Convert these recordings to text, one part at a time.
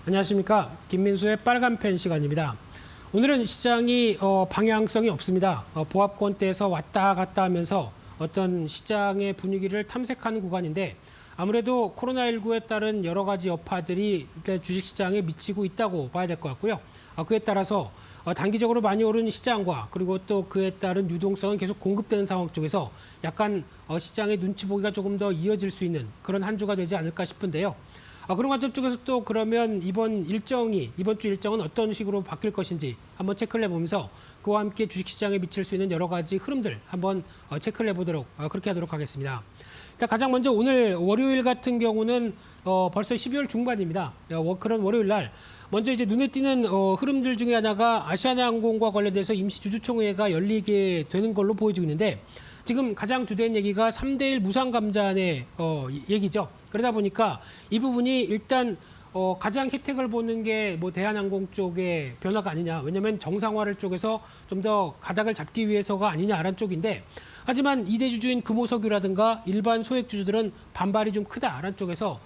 안녕하십니까. 김민수의 빨간펜 시간입니다. 오늘은 시장이 방향성이 없습니다. 보합권대에서 왔다 갔다 하면서 어떤 시장의 분위기를 탐색하는 구간인데 아무래도 코로나19에 따른 여러 가지 여파들이 일단 주식시장에 미치고 있다고 봐야 될 것 같고요. 그에 따라서 단기적으로 많이 오른 시장과 그리고 또 그에 따른 유동성은 계속 공급되는 상황 쪽에서 약간 시장의 눈치 보기가 조금 더 이어질 수 있는 그런 한 주가 되지 않을까 싶은데요. 그런 관점 쪽에서 또 그러면 이번 주 일정은 어떤 식으로 바뀔 것인지 한번 체크를 해보면서 그와 함께 주식시장에 미칠 수 있는 여러 가지 흐름들 한번 체크를 해보도록 그렇게 하도록 하겠습니다. 자, 가장 먼저 오늘 월요일 같은 경우는 벌써 12월 중반입니다. 그런 월요일 날 먼저 이제 눈에 띄는 흐름들 중에 하나가 아시아나항공과 관련돼서 임시 주주총회가 열리게 되는 걸로 보여지고 있는데 지금 가장 주된 얘기가 3대1 무상감잔의 얘기죠. 그러다 보니까 이 부분이 일단 가장 혜택을 보는 게 뭐 대한항공 쪽의 변화가 아니냐. 왜냐하면 정상화를 쪽에서 좀 더 가닥을 잡기 위해서가 아니냐라는 쪽인데 하지만 2대 주주인 금호석유라든가 일반 소액주주들은 반발이 좀 크다라는 쪽에서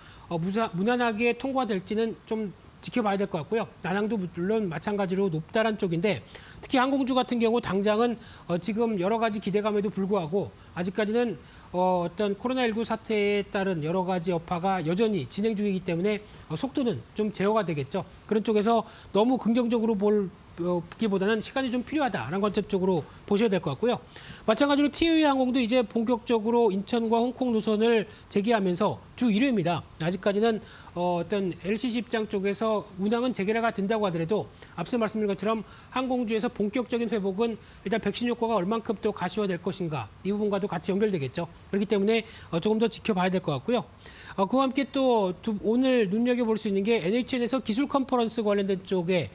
무난하게 통과될지는 좀 지켜봐야 될 것 같고요. 난항도 물론 마찬가지로 높다란 쪽인데 특히 항공주 같은 경우 당장은 지금 여러 가지 기대감에도 불구하고 아직까지는 어떤 코로나19 사태에 따른 여러 가지 여파가 여전히 진행 중이기 때문에 속도는 좀 제어가 되겠죠. 그런 쪽에서 너무 긍정적으로 보기보다는 시간이 좀 필요하다라는 관점 쪽으로 보셔야 될 것 같고요. 마찬가지로 티웨이 항공도 이제 본격적으로 인천과 홍콩 노선을 재개하면서 주 1회입니다. 아직까지는 어떤 LCC 입장 쪽에서 운항은 재개가 된다고 하더라도 앞서 말씀드린 것처럼 항공주에서 본격적인 회복은 일단 백신 효과가 얼만큼 또 가시화될 것인가 이 부분과도 같이 연결되겠죠. 그렇기 때문에 조금 더 지켜봐야 될 것 같고요. 그와 함께 또 오늘 눈여겨볼 수 있는 게 NHN에서 기술 컨퍼런스 관련된 쪽에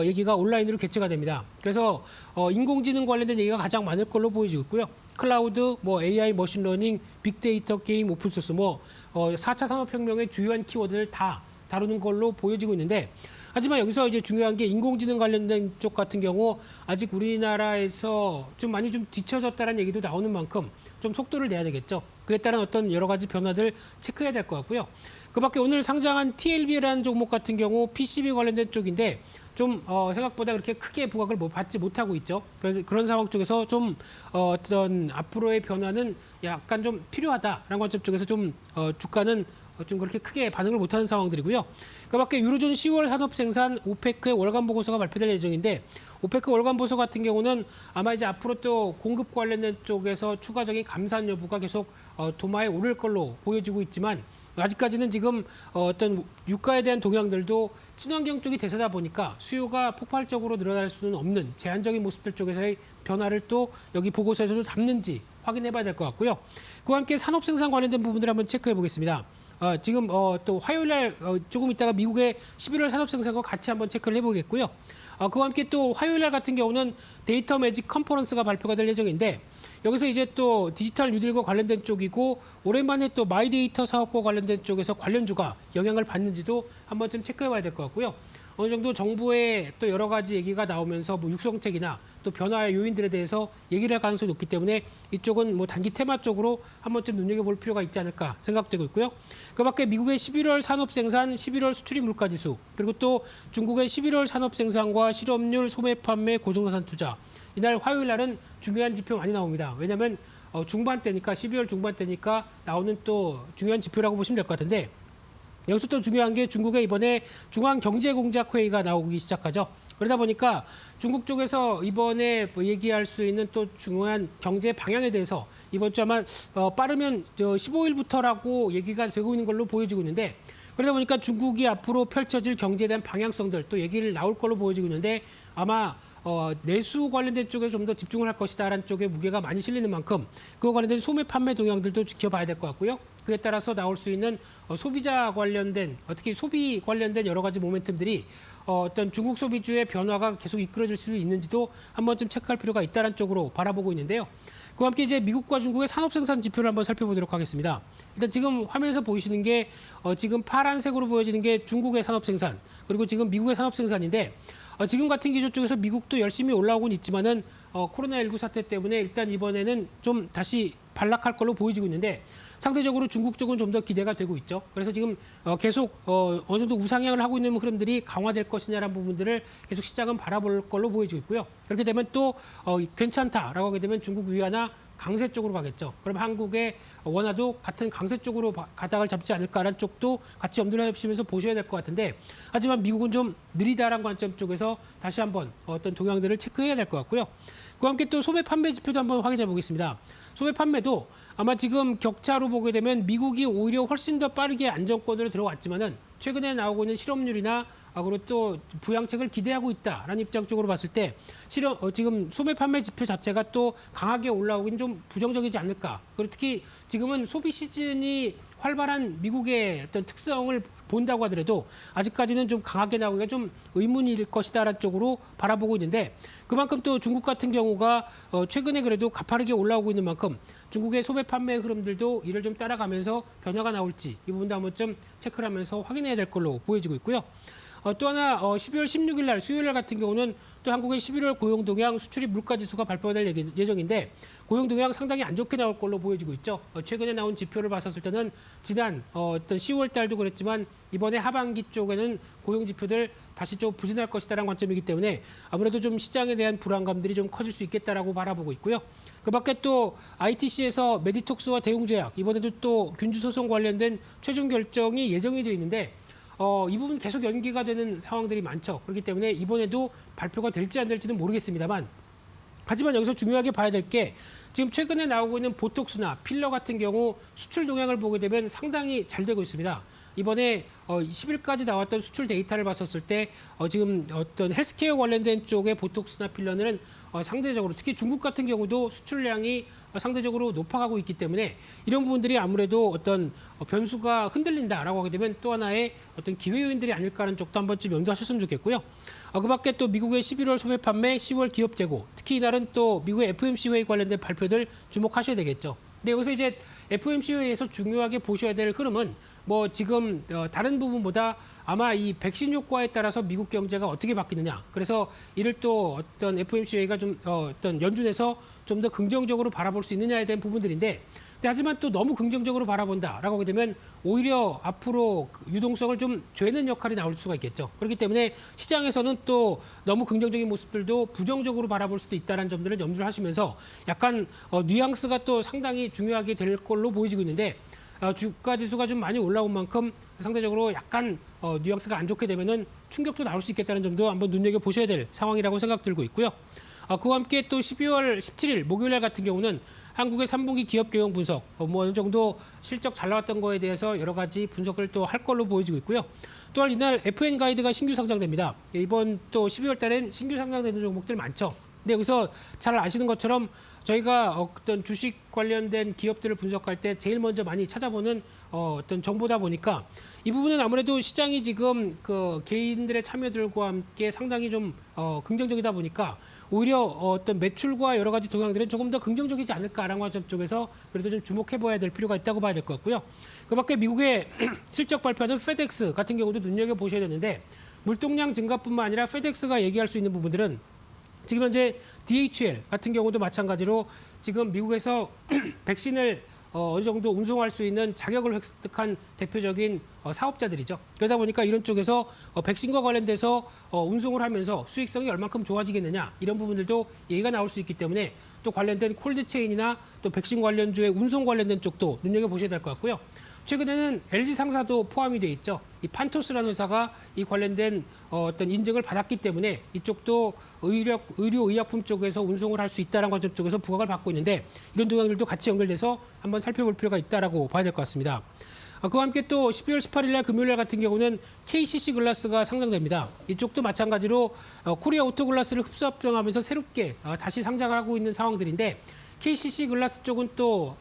얘기가 온라인으로 개최가 됩니다. 그래서 인공지능 관련된 얘기가 가장 많을 걸로 보여지고 있고요. 클라우드, AI, 머신러닝, 빅데이터, 게임, 오픈소스, 4차 산업혁명의 주요한 키워드를 다 다루는 걸로 보여지고 있는데 하지만 여기서 이제 중요한 게 인공지능 관련된 쪽 같은 경우 아직 우리나라에서 좀 많이 좀 뒤처졌다는 얘기도 나오는 만큼 좀 속도를 내야 되겠죠. 그에 따른 어떤 여러 가지 변화들 체크해야 될 것 같고요. 그 밖에 오늘 상장한 TLB라는 종목 같은 경우 PCB 관련된 쪽인데 좀 생각보다 그렇게 크게 부각을 받지 못하고 있죠. 그래서 그런 상황 쪽에서 좀 어떤 앞으로의 변화는 약간 좀 필요하다라는 관점 쪽에서 좀 주가는 좀 그렇게 크게 반응을 못하는 상황들이고요. 그 밖에 유로존 10월 산업생산 오페크의 월간 보고서가 발표될 예정인데 오페크 월간 보고서 같은 경우는 아마 이제 앞으로 또 공급 관련된 쪽에서 추가적인 감산 여부가 계속 도마에 오를 걸로 보여지고 있지만 아직까지는 지금 어떤 유가에 대한 동향들도 친환경 쪽이 대세다 보니까 수요가 폭발적으로 늘어날 수는 없는 제한적인 모습들 쪽에서의 변화를 또 여기 보고서에서도 담는지 확인해 봐야 될 것 같고요. 그와 함께 산업생산 관련된 부분들 한번 체크해 보겠습니다. 지금 또 화요일 날 조금 있다가 미국의 11월 산업생산과 같이 한번 체크를 해보겠고요. 그와 함께 또 화요일 날 같은 경우는 데이터 매직 컨퍼런스가 발표가 될 예정인데 여기서 이제 또 디지털 뉴딜과 관련된 쪽이고 오랜만에 또 마이데이터 사업과 관련된 쪽에서 관련주가 영향을 받는지도 한번 좀 체크해 봐야 될 것 같고요. 어느 정도 정부의 또 여러 가지 얘기가 나오면서 육성책이나 또 변화의 요인들에 대해서 얘기를 할 가능성이 높기 때문에 이쪽은 단기 테마 쪽으로 한번 좀 눈여겨볼 필요가 있지 않을까 생각되고 있고요. 그 밖에 미국의 11월 산업생산, 11월 수출입 물가지수, 그리고 또 중국의 11월 산업생산과 실업률, 소매 판매, 고정자산 투자. 이날 화요일 날은 중요한 지표 많이 나옵니다. 왜냐하면 중반대니까 12월 중반대니까 나오는 또 중요한 지표라고 보시면 될 것 같은데 여기서 또 중요한 게 중국의 이번에 중앙경제공작회의가 나오기 시작하죠. 그러다 보니까 중국 쪽에서 이번에 얘기할 수 있는 또 중요한 경제 방향에 대해서 이번 주 아마 빠르면 15일부터라고 얘기가 되고 있는 걸로 보여지고 있는데 그러다 보니까 중국이 앞으로 펼쳐질 경제에 대한 방향성들 또 얘기를 나올 걸로 보여지고 있는데 아마 내수 관련된 쪽에 좀 더 집중을 할 것이다라는 쪽에 무게가 많이 실리는 만큼 그와 관련된 소매 판매 동향들도 지켜봐야 될 것 같고요. 그에 따라서 나올 수 있는 소비자 관련된 특히 소비 관련된 여러 가지 모멘텀들이 어떤 중국 소비주의 변화가 계속 이끌어질 수 있는지도 한 번쯤 체크할 필요가 있다는 쪽으로 바라보고 있는데요. 그와 함께 이제 미국과 중국의 산업생산 지표를 한번 살펴보도록 하겠습니다. 일단 지금 화면에서 보이시는 게 지금 파란색으로 보여지는 게 중국의 산업생산 그리고 지금 미국의 산업생산인데 지금 같은 기조 쪽에서 미국도 열심히 올라오고는 있지만은 코로나19 사태 때문에 일단 이번에는 좀 다시 반락할 걸로 보여지고 있는데 상대적으로 중국 쪽은 좀 더 기대가 되고 있죠. 그래서 지금 계속 어느 정도 우상향을 하고 있는 흐름들이 강화될 것이냐라는 부분들을 계속 시장은 바라볼 걸로 보여지고 있고요. 그렇게 되면 또 괜찮다라고 하게 되면 중국 위안화 강세 쪽으로 가겠죠. 그럼 한국의 원화도 같은 강세 쪽으로 가닥을 잡지 않을까라는 쪽도 같이 염두를 해주시면서 보셔야 될 것 같은데 하지만 미국은 좀 느리다라는 관점 쪽에서 다시 한번 어떤 동향들을 체크해야 될 것 같고요. 그와 함께 또 소매 판매 지표도 한번 확인해 보겠습니다. 소매 판매도 아마 지금 격차로 보게 되면 미국이 오히려 훨씬 더 빠르게 안정권으로 들어왔지만은 최근에 나오고 있는 실업률이나 그리고 또 부양책을 기대하고 있다라는 입장 쪽으로 봤을 때 지금 소매 판매 지표 자체가 또 강하게 올라오긴 좀 부정적이지 않을까. 그리고 특히 지금은 소비 시즌이 활발한 미국의 어떤 특성을 본다고 하더라도 아직까지는 좀 강하게 나오기가 좀 의문일 것이다라는 쪽으로 바라보고 있는데 그만큼 또 중국 같은 경우가 최근에 그래도 가파르게 올라오고 있는 만큼 중국의 소매 판매 흐름들도 이를 좀 따라가면서 변화가 나올지 이 부분도 한번 좀 체크를 하면서 확인해야 될 걸로 보여지고 있고요. 또 하나 12월 16일 날 수요일 날 같은 경우는 또 한국의 11월 고용 동향 수출입 물가 지수가 발표될 예정인데 고용 동향 상당히 안 좋게 나올 걸로 보여지고 있죠. 최근에 나온 지표를 봤었을 때는 지난 어떤 10월 달도 그랬지만 이번에 하반기 쪽에는 고용 지표들 다시 좀 부진할 것이다라는 관점이기 때문에 아무래도 좀 시장에 대한 불안감들이 좀 커질 수 있겠다라고 바라보고 있고요. 그밖에 또 ITC에서 메디톡스와 대웅제약 이번에도 또 균주 소송 관련된 최종 결정이 예정이 되어 있는데 이 부분 계속 연기가 되는 상황들이 많죠. 그렇기 때문에 이번에도 발표가 될지 안 될지는 모르겠습니다만 하지만 여기서 중요하게 봐야 될 게 지금 최근에 나오고 있는 보톡스나 필러 같은 경우 수출 동향을 보게 되면 상당히 잘 되고 있습니다. 이번에 10일까지 나왔던 수출 데이터를 봤었을 때 지금 어떤 헬스케어 관련된 쪽의 보톡스나 필러는 상대적으로 특히 중국 같은 경우도 수출량이 상대적으로 높아가고 있기 때문에 이런 부분들이 아무래도 어떤 변수가 흔들린다라고 하게 되면 또 하나의 어떤 기회 요인들이 아닐까 하는 쪽도 한 번쯤 염두하셨으면 좋겠고요. 그밖에 또 미국의 11월 소매 판매, 10월 기업 재고, 특히 이날은 또 미국의 FOMC 회의 관련된 발표들 주목하셔야 되겠죠. 근데 여기서 이제 FOMC 회의에서 중요하게 보셔야 될 흐름은 뭐 지금 다른 부분보다 아마 이 백신 효과에 따라서 미국 경제가 어떻게 바뀌느냐. 그래서 이를 또 어떤 FOMC 회의가 좀 어떤 연준에서 좀 더 긍정적으로 바라볼 수 있느냐에 대한 부분들인데 하지만 또 너무 긍정적으로 바라본다라고 하게 되면 오히려 앞으로 유동성을 좀 죄는 역할이 나올 수가 있겠죠. 그렇기 때문에 시장에서는 또 너무 긍정적인 모습들도 부정적으로 바라볼 수도 있다는 점들을 염두를 하시면서 약간 뉘앙스가 또 상당히 중요하게 될 걸로 보여지고 있는데 주가 지수가 좀 많이 올라온 만큼 상대적으로 약간 뉘앙스가 안 좋게 되면은 충격도 나올 수 있겠다는 점도 한번 눈여겨보셔야 될 상황이라고 생각 들고 있고요. 그와 함께 또 12월 17일 목요일 날 같은 경우는 한국의 3분기 기업 경영 분석, 뭐 어느 정도 실적 잘 나왔던 거에 대해서 여러 가지 분석을 또 할 걸로 보여지고 있고요. 또한 이날 FN 가이드가 신규 상장됩니다. 이번 또 12월 달엔 신규 상장되는 종목들 많죠. 근데 여기서 잘 아시는 것처럼 저희가 어떤 주식 관련된 기업들을 분석할 때 제일 먼저 많이 찾아보는 어떤 정보다 보니까 이 부분은 아무래도 시장이 지금 그 개인들의 참여들과 함께 상당히 좀 긍정적이다 보니까 오히려 어떤 매출과 여러 가지 동향들은 조금 더 긍정적이지 않을까라는 관점 쪽에서 그래도 좀 주목해봐야 될 필요가 있다고 봐야 될 것 같고요. 그밖에 미국의 실적 발표하는 페덱스 같은 경우도 눈여겨보셔야 되는데 물동량 증가뿐만 아니라 페덱스가 얘기할 수 있는 부분들은 지금 현재 DHL 같은 경우도 마찬가지로 지금 미국에서 백신을 어느 정도 운송할 수 있는 자격을 획득한 대표적인 사업자들이죠. 그러다 보니까 이런 쪽에서 백신과 관련돼서 운송을 하면서 수익성이 얼만큼 좋아지겠느냐 이런 부분들도 얘기가 나올 수 있기 때문에 또 관련된 콜드체인이나 또 백신 관련주의 운송 관련된 쪽도 눈여겨보셔야 될 것 같고요. 최근에는 LG 상사도 포함이 돼 있죠. 이 판토스라는 회사가 이 관련된 어떤 인증을 받았기 때문에 이쪽도 의료 의약품 쪽에서 운송을 할 수 있다는 관점 쪽에서 부각을 받고 있는데 이런 동향들도 같이 연결돼서 한번 살펴볼 필요가 있다라고 봐야 될 것 같습니다. 그와 함께 또 12월 18일 날 금요일 날 같은 경우는 KCC 글라스가 상장됩니다. 이쪽도 마찬가지로 코리아 오토글라스를 흡수합병하면서 새롭게 다시 상장을 하고 있는 상황들인데 KCC 글라스 쪽은 또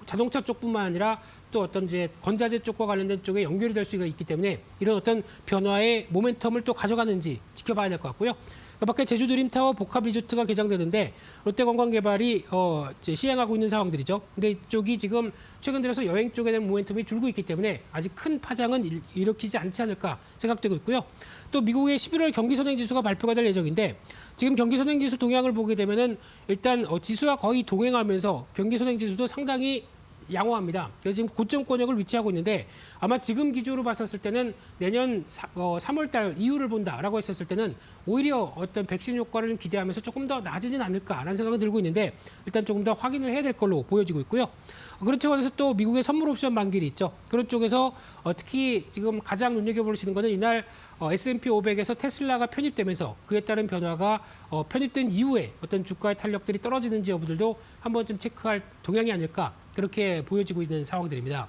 자동차 쪽뿐만 아니라 또 어떤 이제 건자재 쪽과 관련된 쪽에 연결이 될 수가 있기 때문에 이런 어떤 변화의 모멘텀을 또 가져가는지 지켜봐야 될 것 같고요. 그 밖에 제주 드림타워 복합 리조트가 개장되는데 롯데관광개발이 이제 시행하고 있는 상황들이죠. 근데 이쪽이 지금 최근 들어서 여행 쪽에 대한 모멘텀이 줄고 있기 때문에 아직 큰 파장은 일으키지 않지 않을까 생각되고 있고요. 또 미국의 11월 경기선행지수가 발표가 될 예정인데 지금 경기선행지수 동향을 보게 되면은 일단 지수와 거의 동행하면서 경기선행지수도 상당히 양호합니다. 그래서 지금 고점권역을 위치하고 있는데 아마 지금 기조로 봤었을 때는 내년 3월 달 이후를 본다라고 했었을 때는 오히려 어떤 백신 효과를 좀 기대하면서 조금 더 낮아지진 않을까라는 생각이 들고 있는데 일단 조금 더 확인을 해야 될 걸로 보여지고 있고요. 그런 차원에서 또 미국의 선물 옵션 만기일이 있죠. 그런 쪽에서 특히 지금 가장 눈여겨볼 수 있는 거는 이날 S&P 500에서 테슬라가 편입되면서 그에 따른 변화가 편입된 이후에 어떤 주가의 탄력들이 떨어지는지 여부들도 한 번쯤 체크할 동향이 아닐까 그렇게 보여지고 있는 상황들입니다.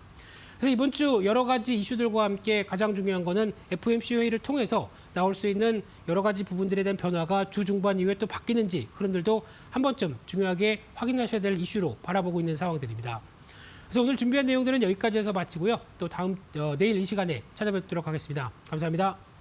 그래서 이번 주 여러 가지 이슈들과 함께 가장 중요한 거는 FOMC 회의를 통해서 나올 수 있는 여러 가지 부분들에 대한 변화가 주 중반 이후에 또 바뀌는지 흐름들도 한 번쯤 중요하게 확인하셔야 될 이슈로 바라보고 있는 상황들입니다. 그래서 오늘 준비한 내용들은 여기까지 해서 마치고요. 또 다음 내일 이 시간에 찾아뵙도록 하겠습니다. 감사합니다.